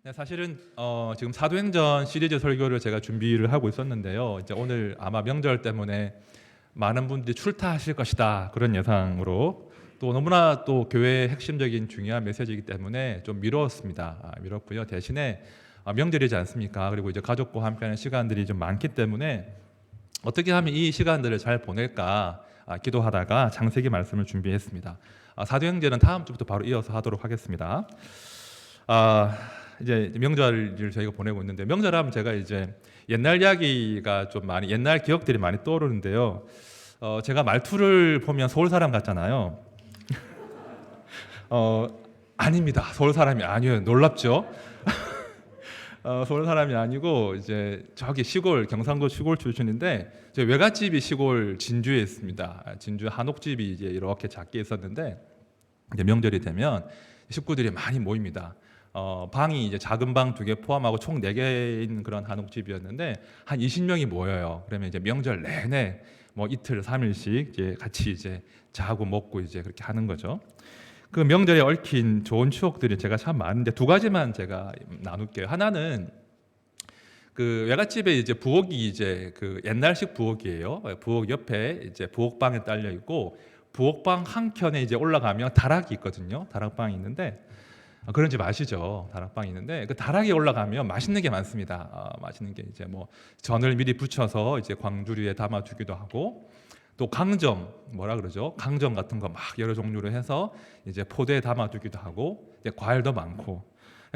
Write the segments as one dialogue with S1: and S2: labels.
S1: 네, 사실은 지금 사도행전 시리즈 설교를 제가 준비를 하고 있었는데요. 이제 오늘 아마 명절 때문에 많은 분들이 출타하실 것이다 그런 예상으로 또 너무나 또 교회의 핵심적인 중요한 메시지이기 때문에 좀 미뤘습니다. 미뤘고요. 대신에 명절이지 않습니까? 그리고 이제 가족과 함께하는 시간들이 좀 많기 때문에 어떻게 하면 이 시간들을 잘 보낼까 기도하다가 장세기 말씀을 준비했습니다. 사도행전은 다음 주부터 바로 이어서 하도록 하겠습니다. 이제 명절을 저희가 보내고 있는데 명절하면 제가 이제 옛날 이야기가 좀 많이 옛날 기억들이 많이 떠오르는데요. 제가 말투를 보면 서울 사람 같잖아요. 아닙니다. 서울 사람이 아니에요. 놀랍죠? 서울 사람이 아니고 이제 저기 시골 경상도 시골 출신인데 제 외갓집이 시골 진주에 있습니다. 진주 한옥집이 이제 이렇게 작게 있었는데 이제 명절이 되면 식구들이 많이 모입니다. 방이 이제 작은 방 2개 포함하고 총 4개인 그런 한옥집이었는데 한 20명이 모여요. 그러면 이제 명절 내내 뭐 이틀 3일씩 이제 같이 이제 자고 먹고 이제 그렇게 하는 거죠. 그 명절에 얽힌 좋은 추억들이 제가 참 많은데 2가지만 제가 나눌게요. 하나는 그 외갓집에 이제 부엌이 이제 그 옛날식 부엌이에요. 부엌 옆에 이제 부엌방에 딸려 있고 부엌방 한 켠에 이제 올라가면 다락이 있거든요. 다락방이 있는데 그런 집 아시죠? 다락방이 있는데 그 다락에 올라가면 맛있는 게 많습니다. 맛있는 게 이제 뭐 전을 미리 부쳐서 이제 광주리에 담아두기도 하고 또 강정 뭐라 그러죠? 강정 같은 거 막 여러 종류로 해서 이제 포대에 담아두기도 하고 이제 과일도 많고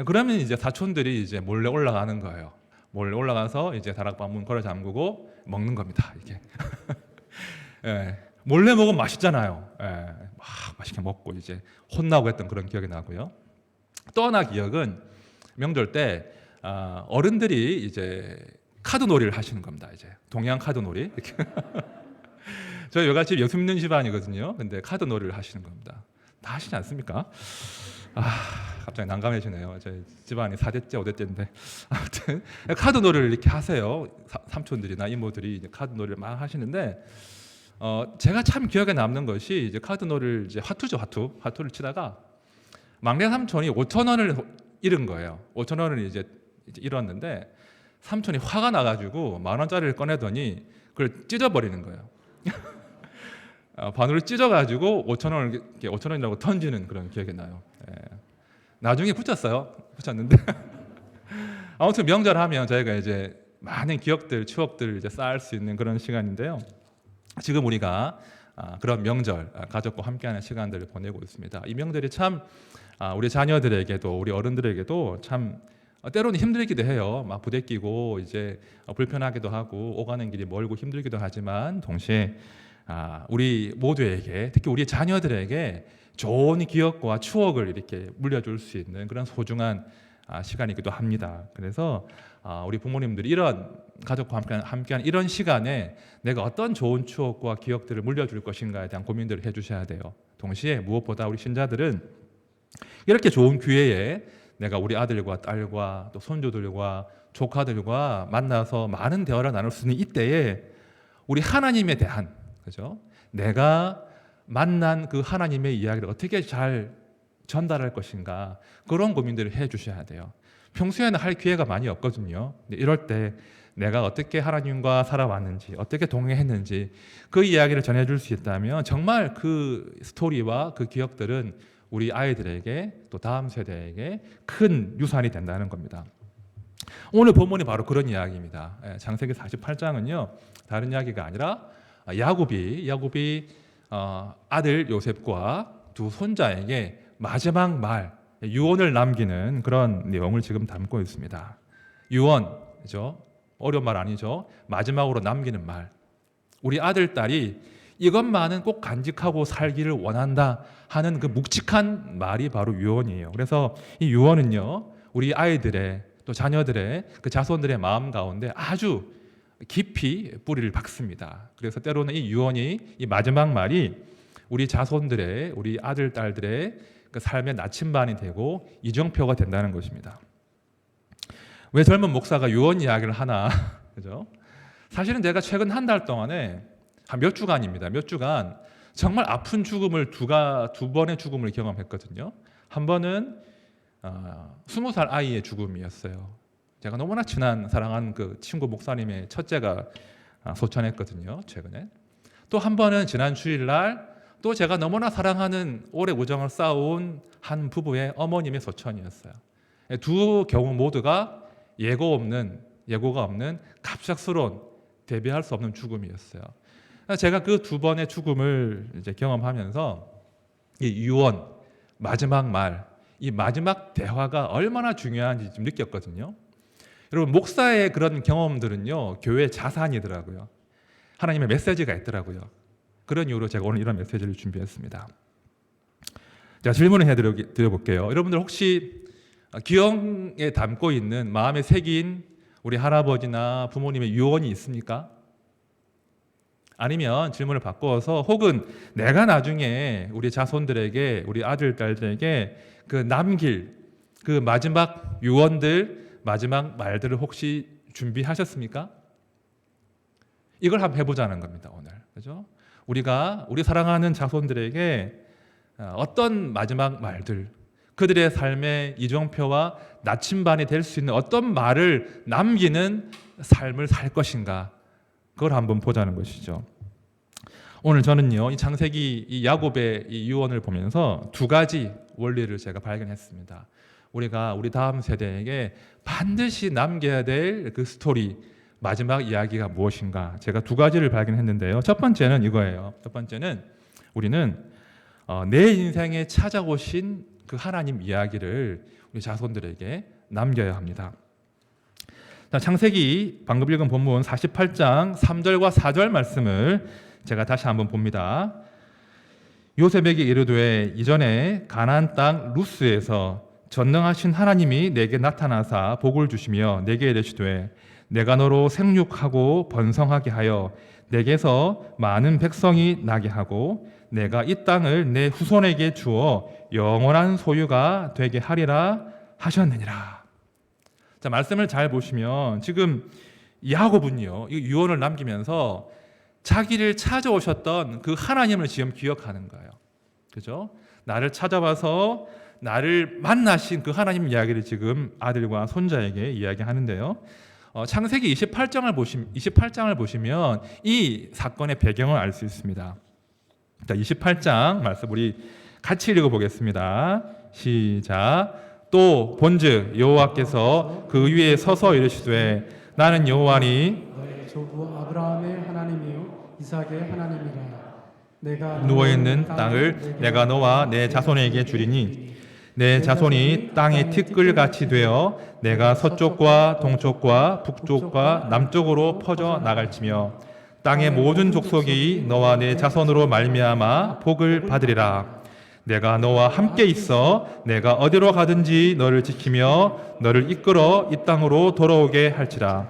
S1: 그러면 이제 사촌들이 이제 몰래 올라가는 거예요. 몰래 올라가서 이제 다락방 문 걸어 잠그고 먹는 겁니다. 이게 예, 몰래 먹으면 맛있잖아요. 예, 막 맛있게 먹고 이제 혼나고 했던 그런 기억이 나고요. 또 하나 기억은 명절 때 어른들이 이제 카드놀이를 하시는 겁니다. 이제 동양 카드놀이. 저희 외갓집 예수 믿는 집안이거든요. 근데 카드놀이를 하시는 겁니다. 다 하시지 않습니까? 갑자기 난감해지네요. 저희 집안이 4대째, 5대째인데 아무튼 카드놀이를 이렇게 하세요. 삼촌들이나 이모들이 이제 카드놀이를 막 하시는데 제가 참 기억에 남는 것이 이제 카드놀이를 이제 화투를 치다가 막내 삼촌이 5,000원을 잃은 거예요. 5,000원을 이제 잃었는데 삼촌이 화가 나가지고 10,000원짜리를 꺼내더니 그걸 찢어버리는 거예요. 반으로 찢어가지고 5,000원이라고 던지는 그런 기억이 나요. 예. 나중에 붙였는데 아무튼 명절하면 저희가 이제 많은 기억들, 추억들 이제 쌓을 수 있는 그런 시간인데요. 지금 우리가 그런 명절 가족과 함께하는 시간들을 보내고 있습니다. 이 명절이 참 우리 자녀들에게도 우리 어른들에게도 참 때로는 힘들기도 해요. 막 부대끼고 이제 불편하기도 하고 오가는 길이 멀고 힘들기도 하지만 동시에 우리 모두에게 특히 우리 자녀들에게 좋은 기억과 추억을 이렇게 물려줄 수 있는 그런 소중한 시간이기도 합니다. 그래서 우리 부모님들이 이런 가족과 함께하는 이런 시간에 내가 어떤 좋은 추억과 기억들을 물려줄 것인가에 대한 고민들을 해주셔야 돼요. 동시에 무엇보다 우리 신자들은 이렇게 좋은 기회에 내가 우리 아들과 딸과 또 손주들과 조카들과 만나서 많은 대화를 나눌 수 있는 이때에 우리 하나님에 대한 그죠? 내가 만난 그 하나님의 이야기를 어떻게 잘 전달할 것인가 그런 고민들을 해주셔야 돼요. 평소에는 할 기회가 많이 없거든요. 근데 이럴 때 내가 어떻게 하나님과 살아왔는지 어떻게 동행했는지 그 이야기를 전해줄 수 있다면 정말 그 스토리와 그 기억들은 우리 아이들에게 또 다음 세대에게 큰 유산이 된다는 겁니다. 오늘 본문이 바로 그런 이야기입니다. 창세기 48장은요 다른 이야기가 아니라 야곱이 아들 요셉과 두 손자에게 마지막 말 유언을 남기는 그런 내용을 지금 담고 있습니다. 유언이죠. 어려운 말 아니죠. 마지막으로 남기는 말. 우리 아들 딸이 이것만은 꼭 간직하고 살기를 원한다 하는 그 묵직한 말이 바로 유언이에요. 그래서 이 유언은요 우리 아이들의 또 자녀들의 그 자손들의 마음 가운데 아주 깊이 뿌리를 박습니다. 그래서 때로는 이 유언이 이 마지막 말이 우리 자손들의 우리 아들 딸들의 그 삶의 나침반이 되고 이정표가 된다는 것입니다. 왜 젊은 목사가 유언 이야기를 하나? 그죠? 사실은 제가 최근 한 달 동안에 한 몇 주간입니다. 몇 주간 정말 아픈 죽음을 두 번의 죽음을 경험했거든요. 한 번은 20살 아이의 죽음이었어요. 제가 너무나 친한 사랑하는 그 친구 목사님의 첫째가 소천했거든요. 최근에. 또 한 번은 지난 주일날 또 제가 너무나 사랑하는 오래 우정을 쌓아온 한 부부의 어머님의 소천이었어요. 두 경우 모두가 예고가 없는 갑작스러운 대비할 수 없는 죽음이었어요. 제가 그 두 번의 죽음을 이제 경험하면서 이 유언 마지막 말, 이 마지막 대화가 얼마나 중요한지 좀 느꼈거든요. 여러분 목사의 그런 경험들은요 교회 자산이더라고요. 하나님의 메시지가 있더라고요. 그런 이유로 제가 오늘 이런 메시지를 준비했습니다. 자, 질문을 해드려볼게요. 여러분들 혹시 기억에 담고 있는 마음에 새긴 우리 할아버지나 부모님의 유언이 있습니까? 아니면 질문을 바꿔서 혹은 내가 나중에 우리 자손들에게 우리 아들, 딸들에게 그 남길 그 마지막 유언들, 마지막 말들을 혹시 준비하셨습니까? 이걸 한번 해보자는 겁니다, 오늘. 그죠? 우리가 우리 사랑하는 자손들에게 어떤 마지막 말들, 그들의 삶의 이정표와 나침반이 될 수 있는 어떤 말을 남기는 삶을 살 것인가, 그걸 한번 보자는 것이죠. 오늘 저는요, 이 창세기 이 야곱의 이 유언을 보면서 두 가지 원리를 제가 발견했습니다. 우리가 우리 다음 세대에게 반드시 남겨야 될 그 스토리, 마지막 이야기가 무엇인가, 제가 두 가지를 발견했는데요. 첫 번째는 이거예요. 첫 번째는 우리는 내 인생에 찾아오신 그 하나님 이야기를 우리 자손들에게 남겨야 합니다. 자, 창세기 방금 읽은 본문 48장 3절과 4절 말씀을 제가 다시 한번 봅니다. 요셉에게 이르되 이전에 가나안 땅 루스에서 전능하신 하나님이 내게 나타나사 복을 주시며 내게 이르시되 내가 너로 생육하고 번성하게 하여 내게서 많은 백성이 나게 하고 내가 이 땅을 내 후손에게 주어 영원한 소유가 되게 하리라 하셨느니라. 자, 말씀을 잘 보시면 지금 야곱은요, 이 유언을 남기면서 자기를 찾아오셨던 그 하나님을 지금 기억하는 거예요. 그죠? 나를 찾아와서 나를 만나신 그 하나님 이야기를 지금 아들과 손자에게 이야기하는데요. 창세기 28장을 보시면 이 사건의 배경을 알 수 있습니다. 자, 28장 말씀 우리 같이 읽어보겠습니다. 시작. 또 본즉 여호와께서 그 위에 서서 이르시되 나는 여호와니
S2: 너의 조부 아브라함의 하나님이요 이삭의 하나님이라. 내가
S1: 누워있는 땅을 내가 너와 내 자손에게 주리니 내 자손이 땅의 티끌같이 되어 내가 서쪽과 동쪽과 북쪽과 남쪽으로 퍼져 나갈지며 땅의 모든 족속이 너와 내 자손으로 말미암아 복을 받으리라. 내가 너와 함께 있어 내가 어디로 가든지 너를 지키며 너를 이끌어 이 땅으로 돌아오게 할지라.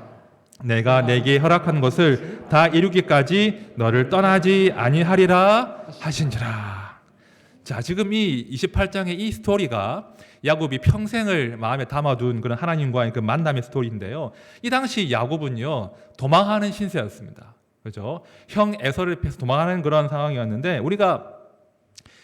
S1: 내가 내게 허락한 것을 다 이루기까지 너를 떠나지 아니하리라 하신지라. 자, 지금 이 28장의 이 스토리가 야곱이 평생을 마음에 담아둔 그런 하나님과의 그 만남의 스토리인데요. 이 당시 야곱은요, 도망하는 신세였습니다. 그죠? 형 에서를 피해서 도망하는 그런 상황이었는데, 우리가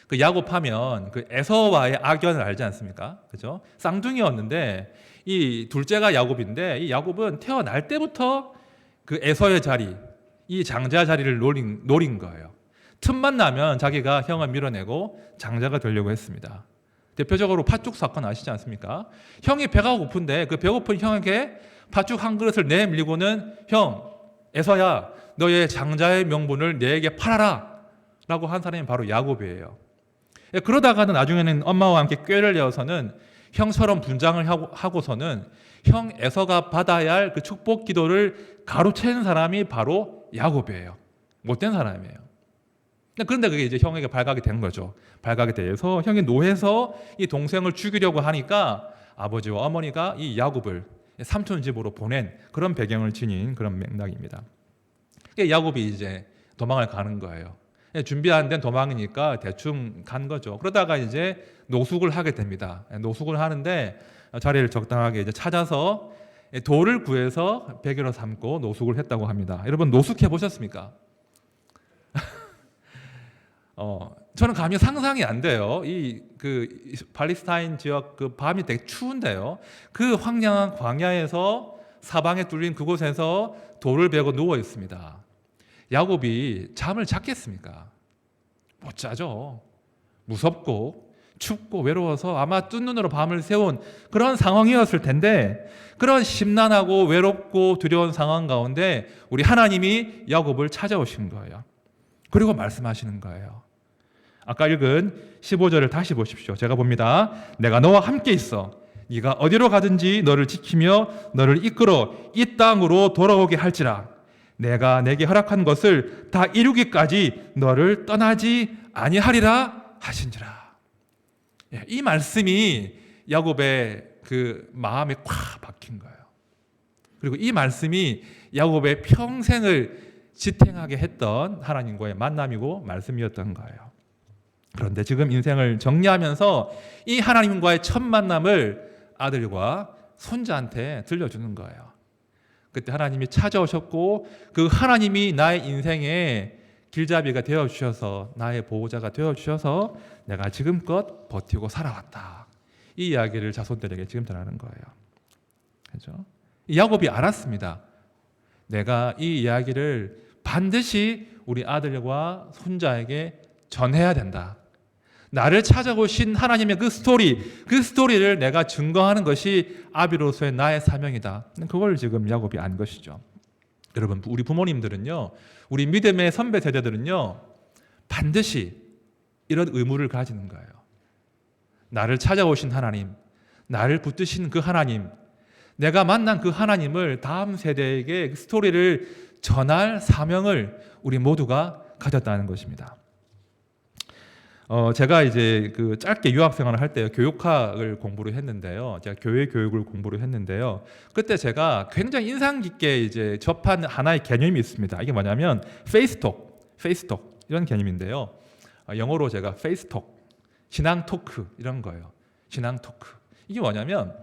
S1: 그 야곱하면 그 에서와의 악연을 알지 않습니까? 그죠? 쌍둥이였는데 이 둘째가 야곱인데, 이 야곱은 태어날 때부터 그 에서의 자리, 이 장자 자리를 노린 거예요. 틈만 나면 자기가 형을 밀어내고 장자가 되려고 했습니다. 대표적으로 팥죽 사건 아시지 않습니까? 형이 배가 고픈데 그 배고픈 형에게 팥죽 한 그릇을 내밀고는 형 에서야 너의 장자의 명분을 내게 팔아라 라고 한 사람이 바로 야곱이에요. 그러다가는 나중에는 엄마와 함께 꾀를 내어서는 형처럼 분장을 하고서는 형 에서가 받아야 할 그 축복 기도를 가로채는 사람이 바로 야곱이에요. 못된 사람이에요. 그런데 그게 이제 형에게 발각이 된 거죠. 발각이 돼서 형이 노해서 이 동생을 죽이려고 하니까 아버지와 어머니가 이 야곱을 삼촌 집으로 보낸 그런 배경을 지닌 그런 맥락입니다. 야곱이 이제 도망을 가는 거예요. 준비 안 된 도망이니까 대충 간 거죠. 그러다가 이제 노숙을 하게 됩니다. 노숙을 하는데 자리를 적당하게 이제 찾아서 돌을 구해서 베개로 삼고 노숙을 했다고 합니다. 여러분 노숙해 보셨습니까? 저는 감히 상상이 안 돼요. 이 그 팔레스타인 지역 그 밤이 되게 추운데요. 그 황량한 광야에서 사방에 뚫린 그곳에서 돌을 베고 누워 있습니다. 야곱이 잠을 잤겠습니까? 못 자죠. 무섭고 춥고 외로워서 아마 뜬 눈으로 밤을 새운 그런 상황이었을 텐데, 그런 심란하고 외롭고 두려운 상황 가운데 우리 하나님이 야곱을 찾아오신 거예요. 그리고 말씀하시는 거예요. 아까 읽은 15절을 다시 보십시오. 제가 봅니다. 내가 너와 함께 있어. 네가 어디로 가든지 너를 지키며 너를 이끌어 이 땅으로 돌아오게 할지라. 내가 내게 허락한 것을 다 이루기까지 너를 떠나지 아니하리라 하신지라. 이 말씀이 야곱의 그 마음에 콱 박힌 거예요. 그리고 이 말씀이 야곱의 평생을 지탱하게 했던 하나님과의 만남이고 말씀이었던 거예요. 그런데 지금 인생을 정리하면서 이 하나님과의 첫 만남을 아들과 손자한테 들려주는 거예요. 그때 하나님이 찾아오셨고 그 하나님이 나의 인생의 길잡이가 되어주셔서 나의 보호자가 되어주셔서 내가 지금껏 버티고 살아왔다. 이 이야기를 자손들에게 지금 전하는 거예요. 그렇죠? 야곱이 알았습니다. 내가 이 이야기를 반드시 우리 아들과 손자에게 전해야 된다. 나를 찾아오신 하나님의 그 스토리를 내가 증거하는 것이 아비로서의 나의 사명이다. 그걸 지금 야곱이 안 것이죠. 여러분, 우리 부모님들은요, 우리 믿음의 선배 세대들은요, 반드시 이런 의무를 가지는 거예요. 나를 찾아오신 하나님, 나를 붙드신 그 하나님, 내가 만난 그 하나님을 다음 세대에게 그 스토리를 전할 사명을 우리 모두가 가졌다는 것입니다. 제가 이제 그 짧게 유학 생활을 할 때 교육학을 공부를 했는데요. 제가 교회 교육을 공부를 했는데요. 그때 제가 굉장히 인상 깊게 이제 접한 하나의 개념이 있습니다. 이게 뭐냐면 페이스톡 이런 개념인데요. 영어로 제가 페이스톡, 신앙 토크 이런 거예요. 신앙 토크. 이게 뭐냐면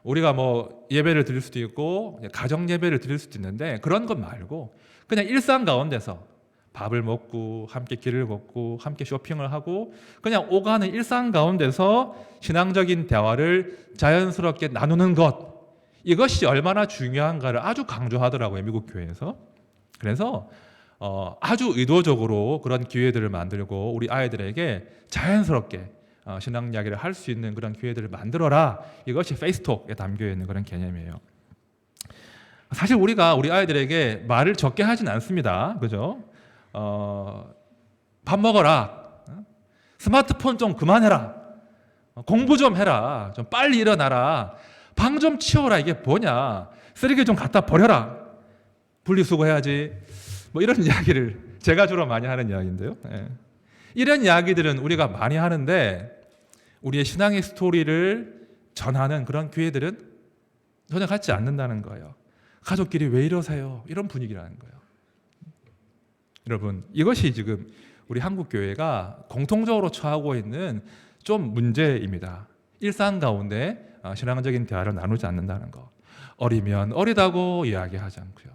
S1: 우리가 뭐 예배를 드릴 수도 있고 가정 예배를 드릴 수도 있는데 그런 것 말고 그냥 일상 가운데서 밥을 먹고 함께 길을 걷고 함께 쇼핑을 하고 그냥 오가는 일상 가운데서 신앙적인 대화를 자연스럽게 나누는 것, 이것이 얼마나 중요한가를 아주 강조하더라고요, 미국 교회에서. 그래서 아주 의도적으로 그런 기회들을 만들고 우리 아이들에게 자연스럽게 신앙 이야기를 할 수 있는 그런 기회들을 만들어라. 이것이 페이스톡에 담겨 있는 그런 개념이에요. 사실 우리가 우리 아이들에게 말을 적게 하진 않습니다. 그죠? 밥 먹어라. 스마트폰 좀 그만해라. 공부 좀 해라. 좀 빨리 일어나라. 방 좀 치워라. 이게 뭐냐. 쓰레기 좀 갖다 버려라. 분리수거해야지. 뭐 이런 이야기를 제가 주로 많이 하는 이야기인데요. 이런 이야기들은 우리가 많이 하는데 우리의 신앙의 스토리를 전하는 그런 기회들은 전혀 갖지 않는다는 거예요. 가족끼리 왜 이러세요? 이런 분위기라는 거예요. 여러분, 이것이 지금 우리 한국 교회가 공통적으로 처하고 있는 좀 문제입니다. 일상 가운데 신앙적인 대화를 나누지 않는다는 거. 어리면 어리다고 이야기하지 않고요.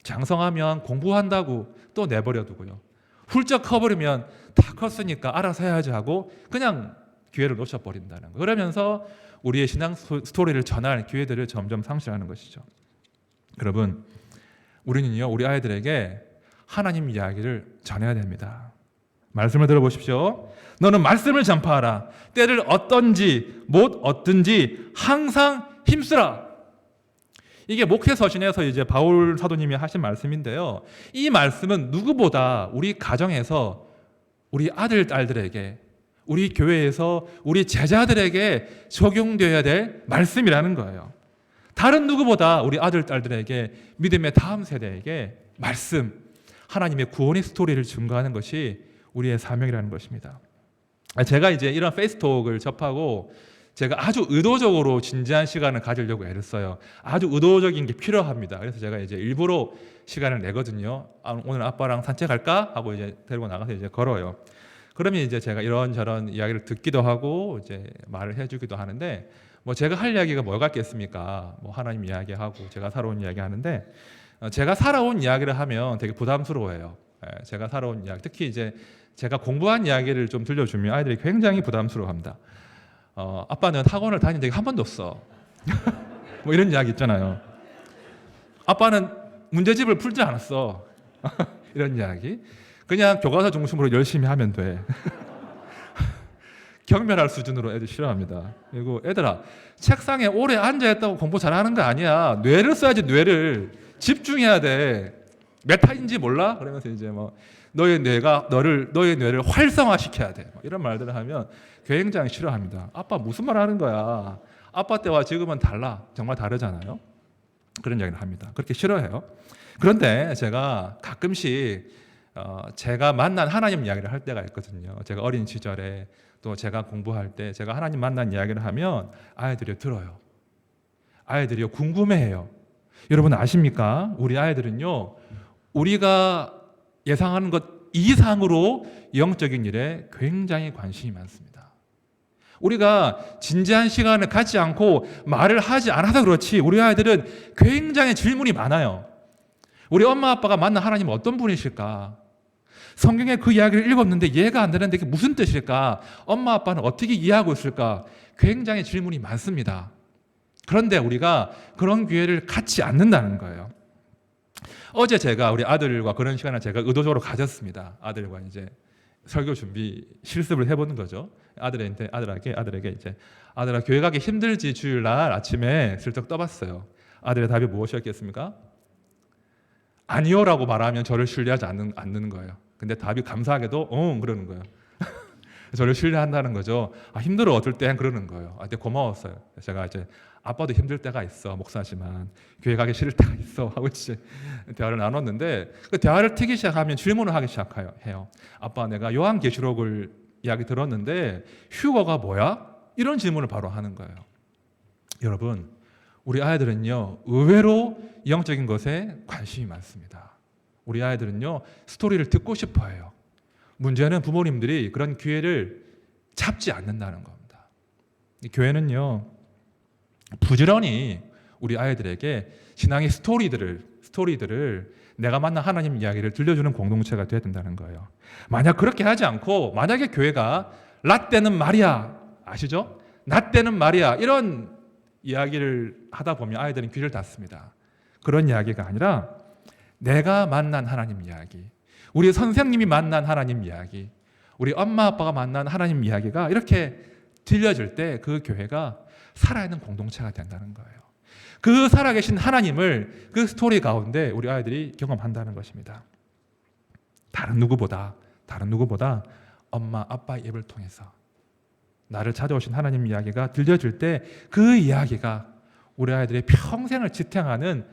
S1: 장성하면 공부한다고 또 내버려 두고요. 훌쩍 커버리면 다 컸으니까 알아서 해야지 하고 그냥 기회를 놓쳐버린다는 거. 그러면서 우리의 신앙 스토리를 전할 기회들을 점점 상실하는 것이죠. 여러분, 우리는요, 우리 아이들에게 하나님 이야기를 전해야 됩니다. 말씀을 들어보십시오. 너는 말씀을 전파하라. 때를 얻든지 못 얻든지 항상 힘쓰라. 이게 목회서신에서 이제 바울 사도님이 하신 말씀인데요. 이 말씀은 누구보다 우리 가정에서 우리 아들, 딸들에게, 우리 교회에서 우리 제자들에게 적용되어야 될 말씀이라는 거예요. 다른 누구보다 우리 아들, 딸들에게, 믿음의 다음 세대에게 말씀, 하나님의 구원의 스토리를 증거하는 것이 우리의 사명이라는 것입니다. 제가 이제 이런 페이스톡을 접하고 제가 아주 의도적으로 진지한 시간을 가지려고 애를 써요. 아주 의도적인 게 필요합니다. 그래서 제가 이제 일부러 시간을 내거든요. 오늘 아빠랑 산책할까? 하고 이제 데리고 나가서 이제 걸어요. 그러면 이제 제가 이런저런 이야기를 듣기도 하고 이제 말을 해주기도 하는데 뭐 제가 할 이야기가 뭐가 있겠습니까? 뭐 하나님 이야기하고 제가 살아온 이야기 하는데 제가 살아온 이야기를 하면 되게 부담스러워해요. 제가 살아온 이야기, 특히 이제 제가 공부한 이야기를 좀 들려주면 아이들이 굉장히 부담스러워합니다. 아빠는 학원을 다닌 적이 한 번도 없어. 뭐 이런 이야기 있잖아요. 아빠는 문제집을 풀지 않았어. 이런 이야기. 그냥 교과서 중심으로 열심히 하면 돼. 경멸할 수준으로 애들 싫어합니다. 그리고 애들아, 책상에 오래 앉아있다고 공부 잘하는 거 아니야. 뇌를 써야지. 뇌를 집중해야 돼. 메타인지 몰라? 그러면서 이제 뭐 너의 뇌를 활성화시켜야 돼. 이런 말들을 하면 굉장히 싫어합니다. 아빠 무슨 말 하는 거야? 아빠 때와 지금은 달라. 정말 다르잖아요. 그런 이야기를 합니다. 그렇게 싫어해요. 그런데 제가 가끔씩 제가 만난 하나님 이야기를 할 때가 있거든요. 제가 어린 시절에 또 제가 공부할 때 제가 하나님 만난 이야기를 하면 아이들이 들어요. 아이들이 궁금해해요. 여러분 아십니까? 우리 아이들은요, 우리가 예상하는 것 이상으로 영적인 일에 굉장히 관심이 많습니다. 우리가 진지한 시간을 갖지 않고 말을 하지 않아서 그렇지 우리 아이들은 굉장히 질문이 많아요. 우리 엄마 아빠가 만난 하나님은 어떤 분이실까? 성경에 그 이야기를 읽었는데 이해가 안 되는데 그게 무슨 뜻일까? 엄마 아빠는 어떻게 이해하고 있을까? 굉장히 질문이 많습니다. 그런데 우리가 그런 기회를 갖지 않는다는 거예요. 어제 제가 우리 아들과 그런 시간을 제가 의도적으로 가졌습니다. 아들과 이제 설교 준비 실습을 해보는 거죠. 아들에게 이제 아들아 교회 가기 힘들지 주일날 아침에 슬쩍 떠봤어요. 아들의 답이 무엇이었겠습니까? 아니요라고 말하면 저를 신뢰하지 않는 거예요. 근데 답이 감사하게도 그러는 거예요. 저를 신뢰한다는 거죠. 힘들어 어떨 땐 그러는 거예요. 근데 고마웠어요. 제가 이제 아빠도 힘들 때가 있어 목사지만 교회 가기 싫을 때가 있어 하고 이제 대화를 나눴는데 그 대화를 트기 시작하면 질문을 하기 시작해요. 아빠 내가 요한계시록을 이야기 들었는데 휴거가 뭐야? 이런 질문을 바로 하는 거예요. 여러분 우리 아이들은요 의외로 영적인 것에 관심이 많습니다. 우리 아이들은요 스토리를 듣고 싶어해요. 문제는 부모님들이 그런 기회를 잡지 않는다는 겁니다. 교회는요 부지런히 우리 아이들에게 신앙의 스토리들을 내가 만난 하나님 이야기를 들려주는 공동체가 되어야 된다는 거예요. 만약 그렇게 하지 않고 만약에 교회가 라떼는 말이야 아시죠? 라떼는 말이야 이런 이야기를 하다 보면 아이들은 귀를 닫습니다. 그런 이야기가 아니라 내가 만난 하나님 이야기, 우리 선생님이 만난 하나님 이야기, 우리 엄마 아빠가 만난 하나님 이야기가 이렇게 들려줄 때 그 교회가 살아있는 공동체가 된다는 거예요. 그 살아계신 하나님을 그 스토리 가운데 우리 아이들이 경험한다는 것입니다. 다른 누구보다 엄마 아빠의 입을 통해서 나를 찾아오신 하나님 이야기가 들려줄 때 그 이야기가 우리 아이들의 평생을 지탱하는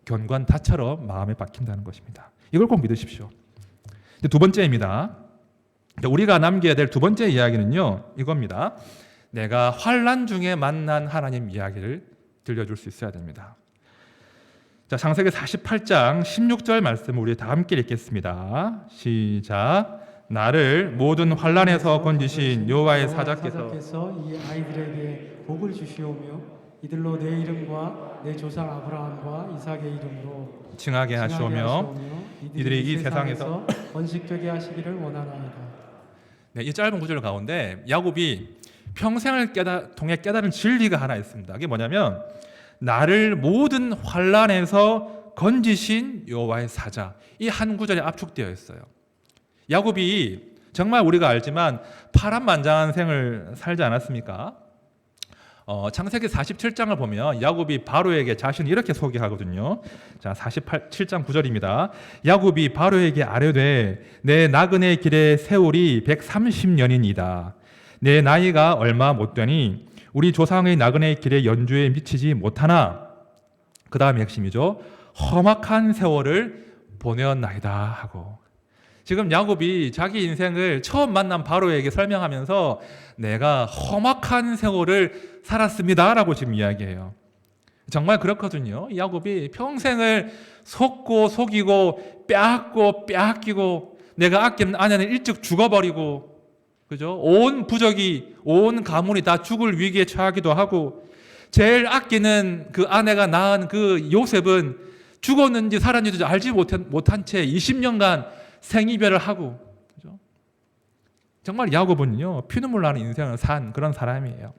S1: 견관다처럼 마음에 박힌다는 것입니다. 이걸 꼭 믿으십시오. 두 번째입니다. 우리가 남겨야 될 두 번째 이야기는요 이겁니다. 내가 환난 중에 만난 하나님 이야기를 들려줄 수 있어야 됩니다. 자, 창세기 48장 16절 말씀을 우리 다 함께 읽겠습니다. 시작. 나를 모든 환난에서 건지신 여호와의 사자께서
S2: 이 아이들에게 복을 주시오며 이들로 내 이름과 내 조상 아브라함과 이삭의 이름으로
S1: 징하게 하시오며 이들이 이 세상에서
S2: 번식되게 하시기를 원하나이다.
S1: 네, 이 짧은 구절 가운데 야곱이 평생을 통해 깨달은 진리가 하나 있습니다. 그게 뭐냐면 나를 모든 환난에서 건지신 여호와의 사자. 이 한 구절에 압축되어 있어요. 야곱이 정말 우리가 알지만 파란만장한 생을 살지 않았습니까? 창세기 47장을 보면 야곱이 바로에게 자신을 이렇게 소개하거든요. 자, 47장 9절입니다. 야곱이 바로에게 아뢰되 내 나그네 길의 세월이 130년이니이다. 내 나이가 얼마 못 되니 우리 조상의 나그네 길의 연주에 미치지 못하나 그 다음이 핵심이죠. 험악한 세월을 보내었나이다 하고 지금 야곱이 자기 인생을 처음 만난 바로에게 설명하면서 내가 험악한 세월을 살았습니다 라고 지금 이야기해요. 정말 그렇거든요. 야곱이 평생을 속고 속이고 빼앗고 빼앗기고 내가 아끼는 아내는 일찍 죽어버리고 그죠? 온 부족이 온 가문이 다 죽을 위기에 처하기도 하고 제일 아끼는 그 아내가 낳은 그 요셉은 죽었는지 살았는지 알지 못한 채 20년간 생이별을 하고 정말 야곱은요, 피눈물 나는 인생을 산 그런 사람이에요.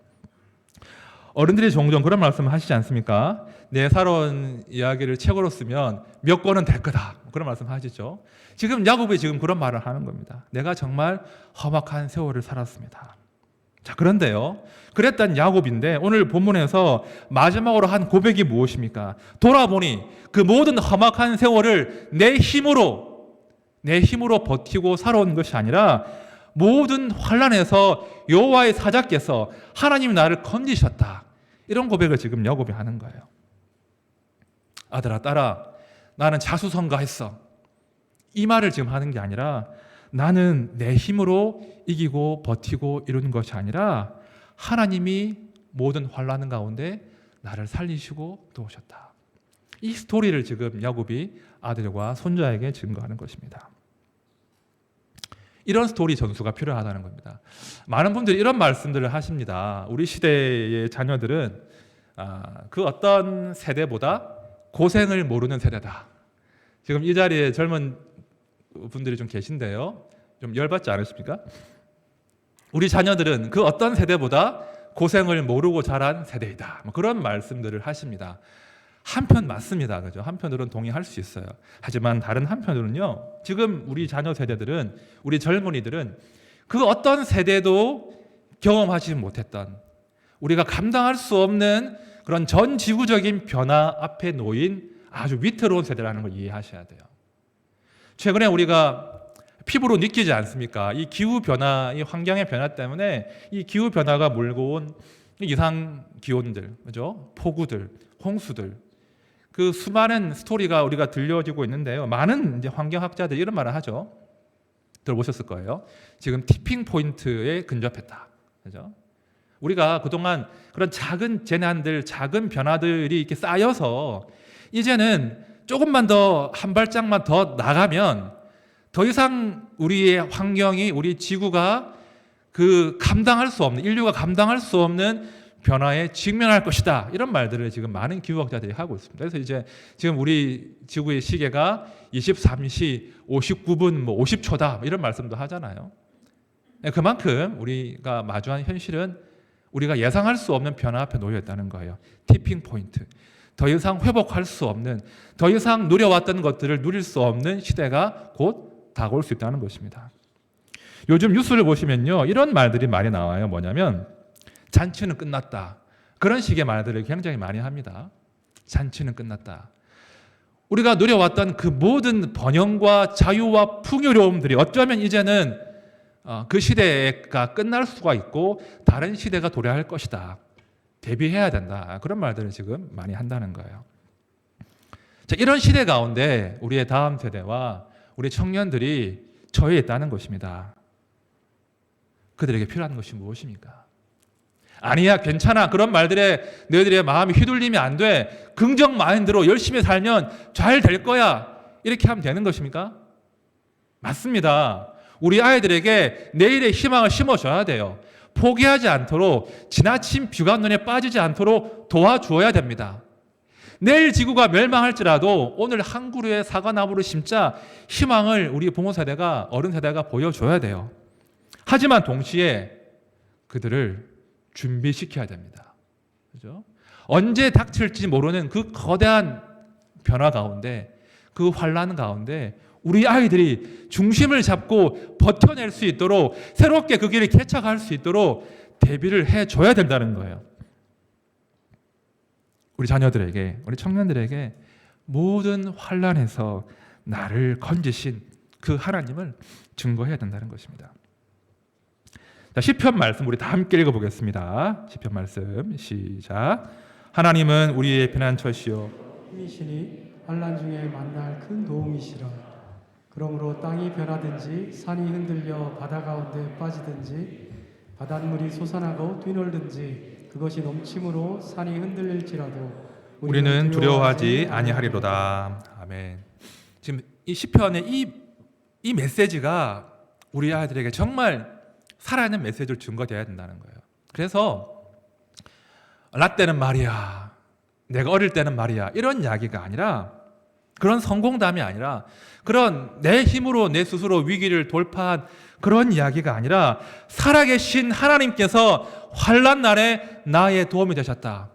S1: 어른들이 종종 그런 말씀을 하시지 않습니까? 내 살아온 이야기를 책으로 쓰면 몇 권은 될 거다. 그런 말씀 하시죠. 지금 야곱이 지금 그런 말을 하는 겁니다. 내가 정말 험악한 세월을 살았습니다. 자, 그런데요, 그랬던 야곱인데 오늘 본문에서 마지막으로 한 고백이 무엇입니까? 돌아보니 그 모든 험악한 세월을 내 힘으로 버티고 살아온 것이 아니라 모든 환난에서 여호와의 사자께서 하나님이 나를 건지셨다. 이런 고백을 지금 야곱이 하는 거예요. 아들아, 딸아, 나는 자수성가했어. 이 말을 지금 하는 게 아니라 나는 내 힘으로 이기고 버티고 이루는 것이 아니라 하나님이 모든 환난 가운데 나를 살리시고 도우셨다. 이 스토리를 지금 야곱이 아들과 손자에게 증거하는 것입니다. 이런 스토리 전수가 필요하다는 겁니다. 많은 분들이 이런 말씀들을 하십니다. 우리 시대의 자녀들은 그 어떤 세대보다 고생을 모르는 세대다. 지금 이 자리에 젊은 분들이 좀 계신데요. 좀 열받지 않으십니까? 우리 자녀들은 그 어떤 세대보다 고생을 모르고 자란 세대이다. 그런 말씀들을 하십니다. 한편 맞습니다. 그죠? 한편으로는 동의할 수 있어요. 하지만 다른 한편으로는요, 지금 우리 자녀 세대들은, 우리 젊은이들은 그 어떤 세대도 경험하지 못했던, 우리가 감당할 수 없는 그런 전 지구적인 변화 앞에 놓인 아주 위태로운 세대라는 걸 이해하셔야 돼요. 최근에 우리가 피부로 느끼지 않습니까? 이 기후 변화, 이 환경의 변화 때문에 이 기후 변화가 몰고 온 이상 기온들, 그죠? 폭우들, 홍수들, 그 수많은 스토리가 우리가 들려지고 있는데요. 많은 이제 환경학자들이 이런 말을 하죠. 들어보셨을 거예요. 지금 티핑 포인트에 근접했다. 그죠? 우리가 그동안 그런 작은 재난들, 작은 변화들이 이렇게 쌓여서 이제는 조금만 더 한 발짝만 더 나가면 더 이상 우리의 환경이, 우리 지구가 그 감당할 수 없는, 인류가 감당할 수 없는 변화에 직면할 것이다. 이런 말들을 지금 많은 기후학자들이 하고 있습니다. 그래서 이제 지금 우리 지구의 시계가 23시 59분 50초다. 이런 말씀도 하잖아요. 그만큼 우리가 마주한 현실은 우리가 예상할 수 없는 변화 앞에 놓여 있다는 거예요. 티핑 포인트. 더 이상 회복할 수 없는, 더 이상 누려왔던 것들을 누릴 수 없는 시대가 곧 다가올 수 있다는 것입니다. 요즘 뉴스를 보시면요, 이런 말들이 많이 나와요. 뭐냐면 잔치는 끝났다. 그런 식의 말들을 굉장히 많이 합니다. 잔치는 끝났다. 우리가 누려왔던 그 모든 번영과 자유와 풍요로움들이 어쩌면 이제는 그 시대가 끝날 수가 있고 다른 시대가 도래할 것이다. 대비해야 된다. 그런 말들을 지금 많이 한다는 거예요. 자, 이런 시대 가운데 우리의 다음 세대와 우리 청년들이 처해 있다는 것입니다. 그들에게 필요한 것이 무엇입니까? 아니야, 괜찮아. 그런 말들에 너희들의 마음이 휘둘리면 안 돼. 긍정 마인드로 열심히 살면 잘 될 거야. 이렇게 하면 되는 것입니까? 맞습니다. 우리 아이들에게 내일의 희망을 심어줘야 돼요. 포기하지 않도록, 지나친 비가 눈에 빠지지 않도록 도와주어야 됩니다. 내일 지구가 멸망할지라도 오늘 한 그루의 사과나무를 심자 희망을 우리 부모 세대가, 어른 세대가 보여줘야 돼요. 하지만 동시에 그들을 준비시켜야 됩니다. 그죠? 언제 닥칠지 모르는 그 거대한 변화 가운데, 그 환란 가운데 우리 아이들이 중심을 잡고 버텨낼 수 있도록, 새롭게 그 길을 개척할 수 있도록 대비를 해줘야 된다는 거예요. 우리 자녀들에게, 우리 청년들에게 모든 환란에서 나를 건지신 그 하나님을 증거해야 된다는 것입니다. 자, 시편 말씀 우리 다 함께 읽어보겠습니다. 시편 말씀 시작. 하나님은 우리의 피난처시요
S2: 힘이시니 환난 중에 만날 큰 도움이시라. 그러므로 땅이 변하든지 산이 흔들려 바다 가운데 빠지든지 바닷물이 솟아나고 뛰놀든지 그것이 넘침으로 산이 흔들릴지라도
S1: 우리는 두려워하지 아니하리로다. 아멘. 지금 이 시편의 이 메시지가 우리 아이들에게 정말 살아있는 메시지를 증거되어야 된다는 거예요. 그래서 나 때는 말이야, 내가 어릴 때는 말이야, 이런 이야기가 아니라 그런 성공담이 아니라 그런 내 힘으로 내 스스로 위기를 돌파한 그런 이야기가 아니라 살아계신 하나님께서 환난 날에 나의 도움이 되셨다.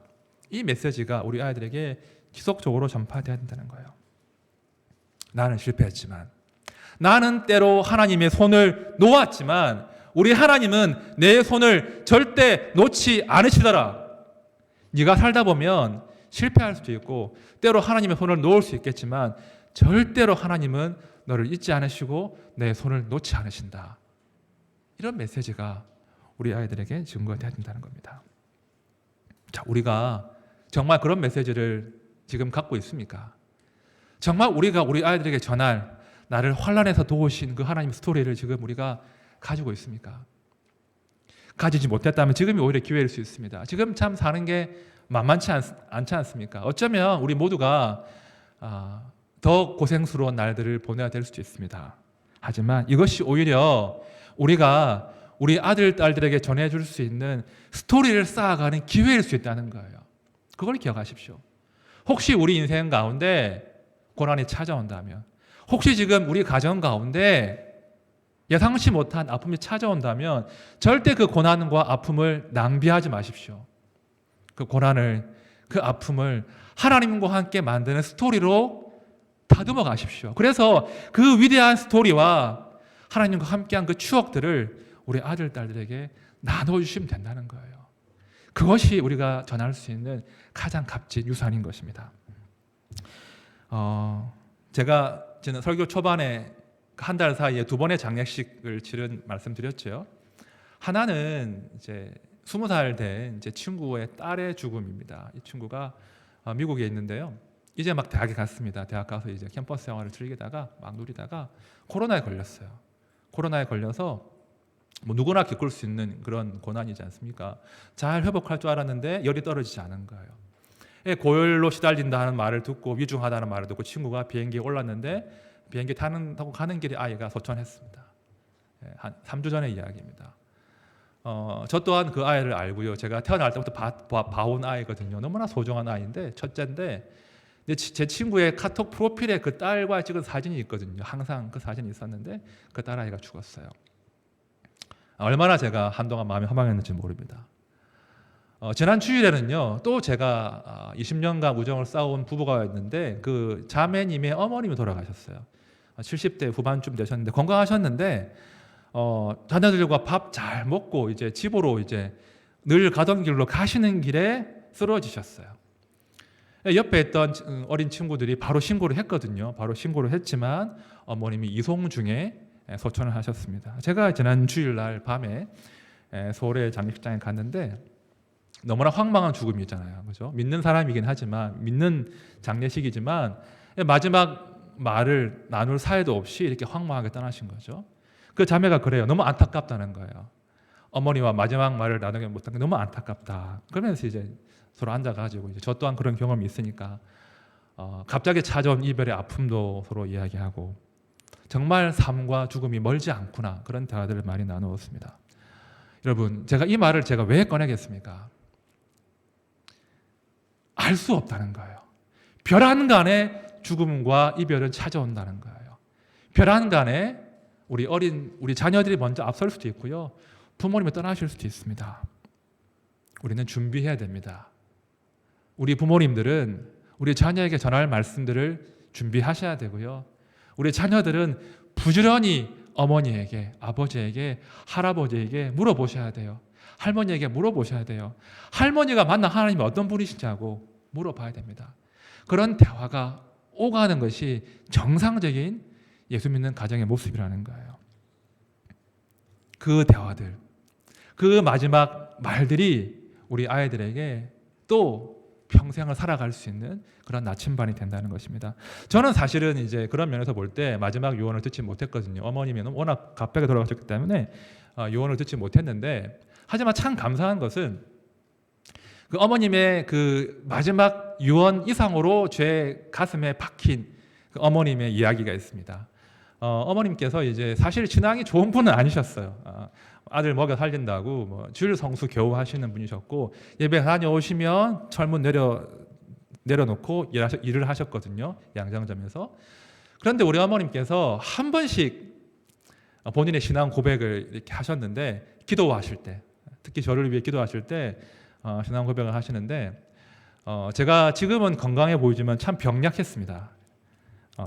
S1: 이 메시지가 우리 아이들에게 지속적으로 전파되어야 된다는 거예요. 나는 실패했지만, 나는 때로 하나님의 손을 놓았지만 우리 하나님은 내 손을 절대 놓지 않으시더라. 네가 살다 보면 실패할 수도 있고 때로 하나님의 손을 놓을 수 있겠지만 절대로 하나님은 너를 잊지 않으시고 내 손을 놓지 않으신다. 이런 메시지가 우리 아이들에게 증거가 되어야 된다는 겁니다. 자, 우리가 정말 그런 메시지를 지금 갖고 있습니까? 정말 우리가 우리 아이들에게 전할 나를 환난에서 도우신 그 하나님 스토리를 지금 우리가 가지고 있습니까? 가지지 못했다면 지금이 오히려 기회일 수 있습니다. 지금 참 사는 게 만만치 않지 않습니까? 어쩌면 우리 모두가 더 고생스러운 날들을 보내야 될 수도 있습니다. 하지만 이것이 오히려 우리가 우리 아들, 딸들에게 전해줄 수 있는 스토리를 쌓아가는 기회일 수 있다는 거예요. 그걸 기억하십시오. 혹시 우리 인생 가운데 고난이 찾아온다면, 혹시 지금 우리 가정 가운데 예상치 못한 아픔이 찾아온다면 절대 그 고난과 아픔을 낭비하지 마십시오. 그 고난을, 그 아픔을 하나님과 함께 만드는 스토리로 다듬어 가십시오. 그래서 그 위대한 스토리와 하나님과 함께한 그 추억들을 우리 아들, 딸들에게 나눠주시면 된다는 거예요. 그것이 우리가 전할 수 있는 가장 값진 유산인 것입니다. 제가 지난 설교 초반에 한 달 사이에 2번의 장례식을 치른 말씀드렸죠. 하나는 이제 20살 된 제 친구의 딸의 죽음입니다. 이 친구가 미국에 있는데요. 이제 막 대학에 갔습니다. 대학 가서 이제 캠퍼스 생활을 즐기다가 막 누리다가 코로나에 걸렸어요. 코로나에 걸려서 뭐 누구나 겪을 수 있는 그런 고난이지 않습니까? 잘 회복할 줄 알았는데 열이 떨어지지 않은 거예요. 고열로 시달린다는 말을 듣고 위중하다는 말을 듣고 친구가 비행기에 올랐는데 비행기 타고 가는 길에 아이가 소천했습니다. 한 3주 전의 이야기입니다. 저 또한 그 아이를 알고요. 제가 태어날 때부터 봐온 아이거든요. 너무나 소중한 아이인데 첫째인데 제 친구의 카톡 프로필에 그 딸과 찍은 사진이 있거든요. 항상 그 사진이 있었는데 그 딸아이가 죽었어요. 얼마나 제가 한동안 마음이 허망했는지 모릅니다. 지난 주일에는요, 또 제가 20년간 우정을 쌓아온 부부가 있는데 그 자매님의 어머님이 돌아가셨어요. 70대 후반쯤 되셨는데 건강하셨는데 자녀들과 밥 잘 먹고 이제 집으로 이제 늘 가던 길로 가시는 길에 쓰러지셨어요. 옆에 있던 어린 친구들이 바로 신고를 했거든요. 바로 신고를 했지만 어머님이 이송 중에 소천을 하셨습니다. 제가 지난 주일날 밤에 서울의 장례식장에 갔는데 너무나 황망한 죽음이잖아요. 그죠? 믿는 사람이긴 하지만 믿는 장례식이지만 마지막 말을 나눌 사이도 없이 이렇게 황망하게 떠나신 거죠. 그 자매가 그래요. 너무 안타깝다는 거예요. 어머니와 마지막 말을 나누지 못한 게 너무 안타깝다. 그러면서 이제 서로 앉아가지고 이제 저 또한 그런 경험이 있으니까 갑자기 찾아온 이별의 아픔도 서로 이야기하고 정말 삶과 죽음이 멀지 않구나 그런 대화들을 많이 나누었습니다. 여러분, 제가 이 말을 제가 왜 꺼내겠습니까? 알 수 없다는 거예요. 별 한간에 죽음과 이별은 찾아온다는 거예요. 별 한간에 우리 자녀들이 먼저 앞설 수도 있고요. 부모님이 떠나실 수도 있습니다. 우리는 준비해야 됩니다. 우리 부모님들은 우리 자녀에게 전할 말씀들을 준비하셔야 되고요. 우리 자녀들은 부지런히 어머니에게, 아버지에게, 할아버지에게 물어보셔야 돼요. 할머니에게 물어보셔야 돼요. 할머니가 만난 하나님이 어떤 분이시냐고 물어봐야 됩니다. 그런 대화가 오가는 것이 정상적인 예수 믿는 가정의 모습이라는 거예요. 그 대화들, 그 마지막 말들이 우리 아이들에게 또 평생을 살아갈 수 있는 그런 나침반이 된다는 것입니다. 저는 사실은 이제 그런 면에서 볼 때 마지막 유언을 듣지 못했거든요. 어머님이 워낙 갑자기 돌아가셨기 때문에 유언을 듣지 못했는데, 하지만 참 감사한 것은 그 어머님의 그 마지막 유언 이상으로 제 가슴에 박힌 그 어머님의 이야기가 있습니다. 어머님께서 이제 사실 신앙이 좋은 분은 아니셨어요. 아들 먹여 살린다고 뭐 주일 성수 겨우 하시는 분이셨고, 예배 다녀오시면 철문 내려놓고 일을 하셨거든요. 양장점에서. 그런데 우리 어머님께서 한 번씩 본인의 신앙 고백을 이렇게 하셨는데, 기도하실 때, 특히 저를 위해 기도하실 때 신앙 고백을 하시는데, 제가 지금은 건강해 보이지만 참 병약했습니다.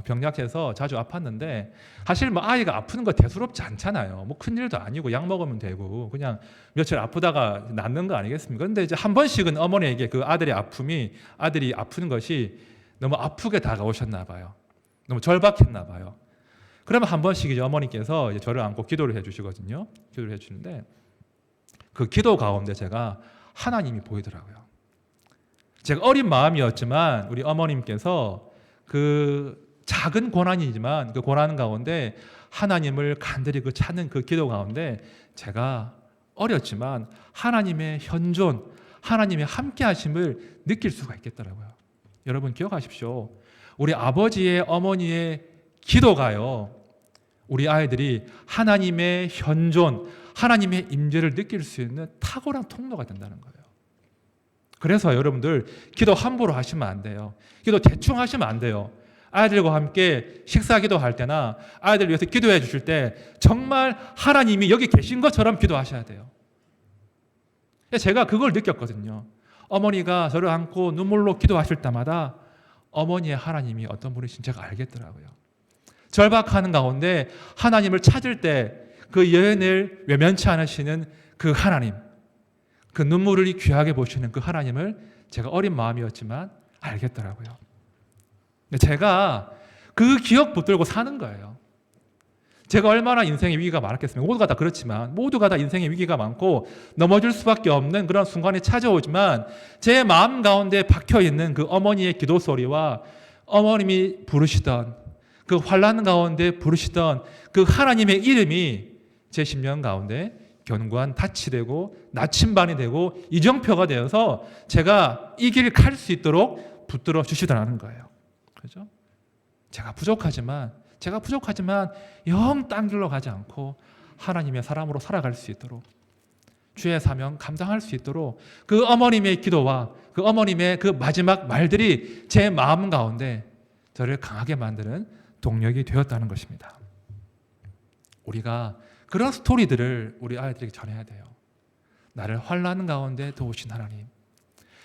S1: 병약해서 자주 아팠는데, 사실 뭐 아이가 아프는 거 대수롭지 않잖아요. 뭐 큰일도 아니고 약 먹으면 되고 그냥 며칠 아프다가 낫는 거 아니겠습니까? 근데 이제 한 번씩은 어머니에게 그 아들이 아프는 것이 너무 아프게 다가오셨나 봐요. 너무 절박했나 봐요. 그러면 한 번씩 이제 어머니께서 이제 저를 안고 기도를 해주시거든요. 기도를 해주시는데, 그 기도 가운데 제가 하나님이 보이더라고요. 제가 어린 마음이었지만 우리 어머님께서 그 작은 고난이지만 그 고난 가운데 하나님을 간절히 찾는 그 기도 가운데 제가 어렸지만 하나님의 현존, 하나님의 함께 하심을 느낄 수가 있겠더라고요. 여러분 기억하십시오. 우리 아버지의 어머니의 기도가요, 우리 아이들이 하나님의 현존, 하나님의 임재를 느낄 수 있는 탁월한 통로가 된다는 거예요. 그래서 여러분들 기도 함부로 하시면 안 돼요. 기도 대충 하시면 안 돼요. 아이들과 함께 식사 기도할 때나 아이들 위해서 기도해 주실 때 정말 하나님이 여기 계신 것처럼 기도하셔야 돼요. 제가 그걸 느꼈거든요. 어머니가 저를 안고 눈물로 기도하실 때마다 어머니의 하나님이 어떤 분이신지 제가 알겠더라고요. 절박하는 가운데 하나님을 찾을 때 그 여인을 외면치 않으시는 그 하나님, 그 눈물을 귀하게 보시는 그 하나님을 제가 어린 마음이었지만 알겠더라고요. 근데 제가 그 기억 붙들고 사는 거예요. 제가 얼마나 인생의 위기가 많았겠습니까? 모두가 다 그렇지만, 모두가 다 인생의 위기가 많고 넘어질 수밖에 없는 그런 순간이 찾아오지만, 제 마음 가운데 박혀있는 그 어머니의 기도 소리와 어머님이 부르시던 그 환난 가운데 부르시던 그 하나님의 이름이 제 심령 가운데 견고한 닻이 되고 나침반이 되고 이정표가 되어서 제가 이 길 갈 수 있도록 붙들어 주시더라는 거예요. 그렇죠? 제가 부족하지만 영 딴 길로 가지 않고 하나님의 사람으로 살아갈 수 있도록, 주의 사명 감당할 수 있도록 그 어머님의 기도와 그 어머님의 그 마지막 말들이 제 마음 가운데 저를 강하게 만드는 동력이 되었다는 것입니다. 우리가 그런 스토리들을 우리 아이들에게 전해야 돼요. 나를 환난 가운데 도우신 하나님,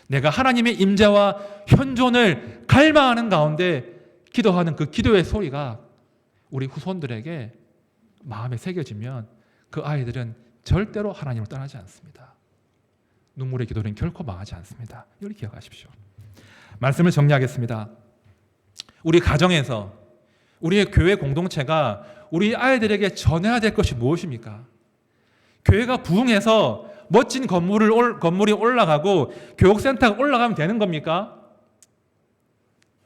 S1: 내가 하나님의 임재와 현존을 갈망하는 가운데 기도하는 그 기도의 소리가 우리 후손들에게 마음에 새겨지면 그 아이들은 절대로 하나님을 떠나지 않습니다. 눈물의 기도는 결코 망하지 않습니다. 이걸 기억하십시오. 말씀을 정리하겠습니다. 우리 가정에서, 우리의 교회 공동체가 우리 아이들에게 전해야 될 것이 무엇입니까? 교회가 부흥해서 멋진 건물이 올라가고 교육센터가 올라가면 되는 겁니까?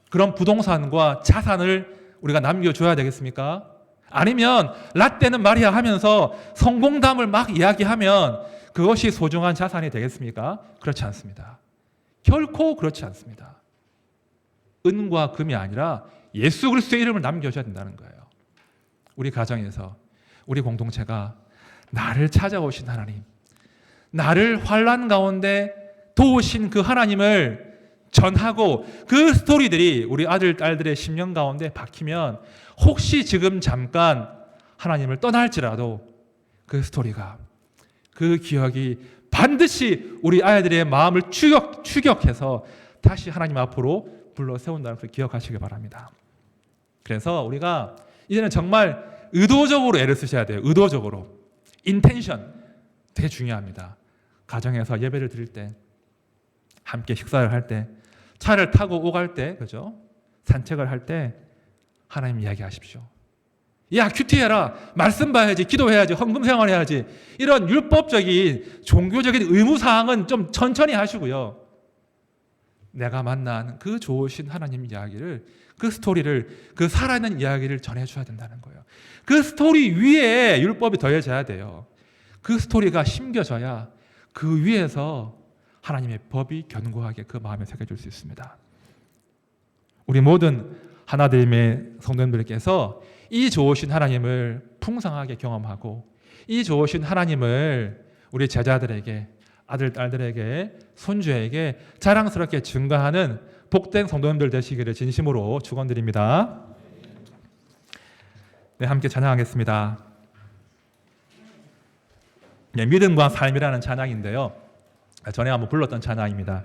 S1: 그런 부동산과 자산을 우리가 남겨줘야 되겠습니까? 아니면 라떼는 마리아 하면서 성공담을 막 이야기하면 그것이 소중한 자산이 되겠습니까? 그렇지 않습니다. 결코 그렇지 않습니다. 은과 금이 아니라 예수 그리스도의 이름을 남겨줘야 된다는 거예요. 우리 가정에서, 우리 공동체가 나를 찾아오신 하나님, 나를 환난 가운데 도우신 그 하나님을 전하고 그 스토리들이 우리 아들, 딸들의 심령 가운데 박히면 혹시 지금 잠깐 하나님을 떠날지라도 그 스토리가, 그 기억이 반드시 우리 아이들의 마음을 추격해서 다시 하나님 앞으로 불러 세운다는 것을 기억하시기 바랍니다. 그래서 우리가 이제는 정말 의도적으로 애를 쓰셔야 돼요. 의도적으로. 인텐션 되게 중요합니다. 가정에서 예배를 드릴 때, 함께 식사를 할 때, 차를 타고 오갈 때, 그죠? 산책을 할 때 하나님 이야기하십시오. 야, 큐티해라. 말씀 봐야지. 기도해야지. 헌금 생활해야지. 이런 율법적인 종교적인 의무사항은 좀 천천히 하시고요. 내가 만난 그 좋으신 하나님 이야기를, 그 스토리를, 그 살아있는 이야기를 전해줘야 된다는 거예요. 그 스토리 위에 율법이 더해져야 돼요. 그 스토리가 심겨져야 그 위에서 하나님의 법이 견고하게 그 마음에 새겨질 수 있습니다. 우리 모든 하나됨의 성도님들께서 이 좋으신 하나님을 풍성하게 경험하고 이 좋으신 하나님을 우리 제자들에게 아들, 딸들에게, 손주에게 자랑스럽게 증가하는 복된 성도님들 되시기를 진심으로 축원드립니다. 네, 함께 찬양하겠습니다. 네, 믿음과 삶이라는 찬양인데요. 전에 한번 불렀던 찬양입니다.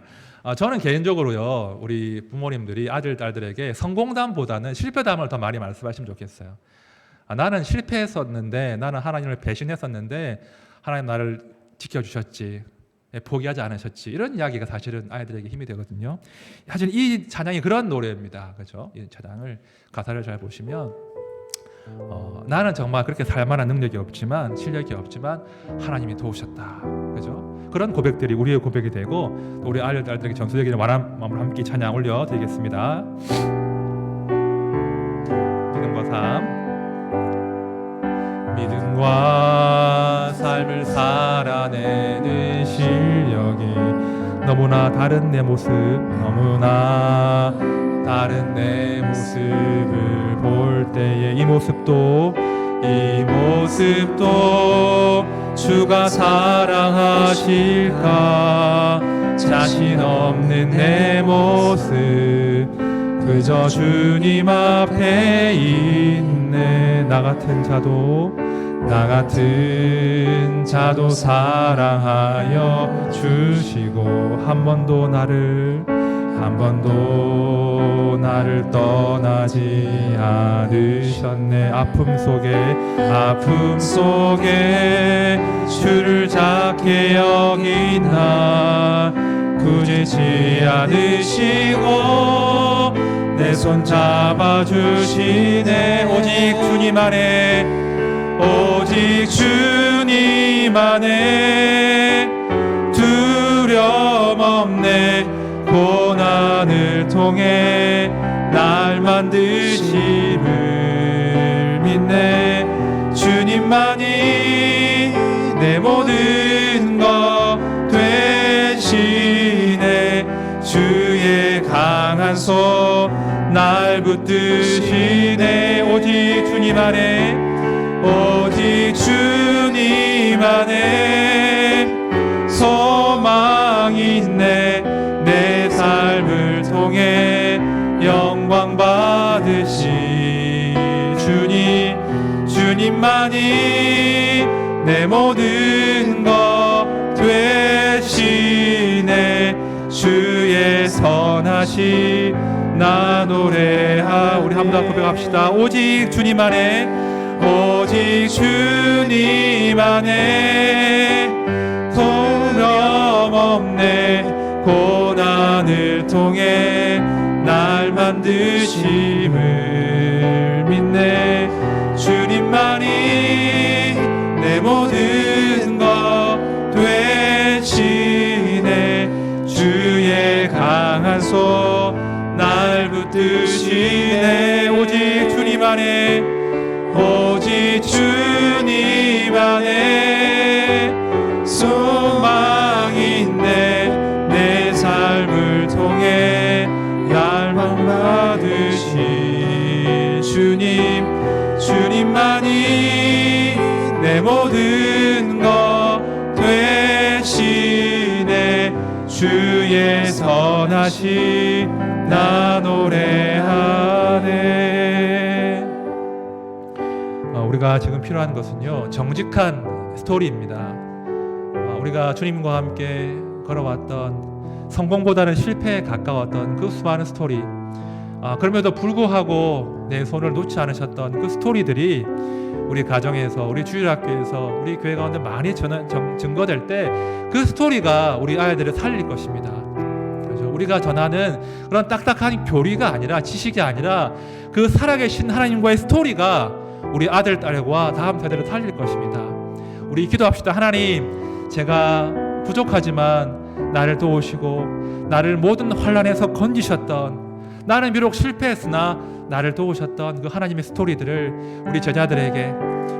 S1: 저는 개인적으로요, 우리 부모님들이 아들, 딸들에게 성공담보다는 실패담을 더 많이 말씀하시면 좋겠어요. 나는 실패했었는데, 나는 하나님을 배신했었는데 하나님 나를 지켜주셨지, 포기하지 않으셨지, 이런 이야기가 사실은 아이들에게 힘이 되거든요. 사실 이 찬양이 그런 노래입니다. 그렇죠? 이 찬양을 가사를 잘 보시면 나는 정말 그렇게 살만한 능력이 없지만, 실력이 없지만 하나님이 도우셨다. 그죠? 그런 고백들이 우리의 고백이 되고, 우리 아들, 딸들에게 전수되기를 원하는 마음으로 함께 찬양 올려드리겠습니다. 믿음과 삶. 믿음과 삶을 살아내는 실력이 너무나 다른 내 모습, 너무나 다른 내 모습을 볼 때에 이 모습도 주가 사랑하실까. 자신 없는 내 모습 그저 주님 앞에 있네. 나 같은 자도 사랑하여 주시고 한 번도 나를 떠나지 않으셨네. 아픔 속에 주를 작게 여긴 나 꾸짖지 않으시고 내 손 잡아주시네. 오직 주님 안에 두려움 없네. 고난을 통해 날 만드심을 믿네. 주님만이 내 모든 것 되시네. 주의 강한 손 날 붙드시네. 오직 주님 안에 소망이 있네. 내 삶을 통해 영광 받으시 주님만이 내 모든 것 되시네. 주의 선하심 나 노래하. 우리 한 번 더 고백합시다. 오직 주님 안에 두려움 없네. 고난을 통해 날 만드심을 믿네. 주님만이 내 모든 것 되시네. 주의 강한 손 날 붙드시네. 오직 주님 안에 소망이 있네. 내 삶을 통해 열망 받으신 주님만이 내 모든 것 되시네. 주의 선하심 나 노래하네. 우리가 지금 필요한 것은요, 정직한 스토리입니다. 우리가 주님과 함께 걸어왔던, 성공보다는 실패에 가까웠던 그 수많은 스토리, 그럼에도 불구하고 내 손을 놓지 않으셨던 그 스토리들이 우리 가정에서, 우리 주일학교에서, 우리 교회 가운데 많이 증거될 때 그 스토리가 우리 아이들을 살릴 것입니다. 그렇죠? 우리가 전하는 그런 딱딱한 교리가 아니라, 지식이 아니라 그 살아계신 하나님과의 스토리가 우리 아들, 딸과 다음 세대를 살릴 것입니다. 우리 기도합시다. 하나님, 제가 부족하지만 나를 도우시고 나를 모든 환난에서 건지셨던, 나는 비록 실패했으나 나를 도우셨던 그 하나님의 스토리들을 우리 제자들에게,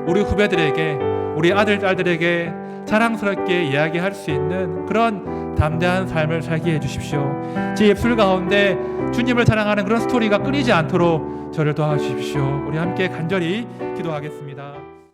S1: 우리 후배들에게, 우리 아들, 딸들에게 자랑스럽게 이야기할 수 있는 그런 담대한 삶을 살게 해주십시오. 제 입술 가운데 주님을 자랑하는 그런 스토리가 끊이지 않도록 저를 도와주십시오. 우리 함께 간절히 기도하겠습니다.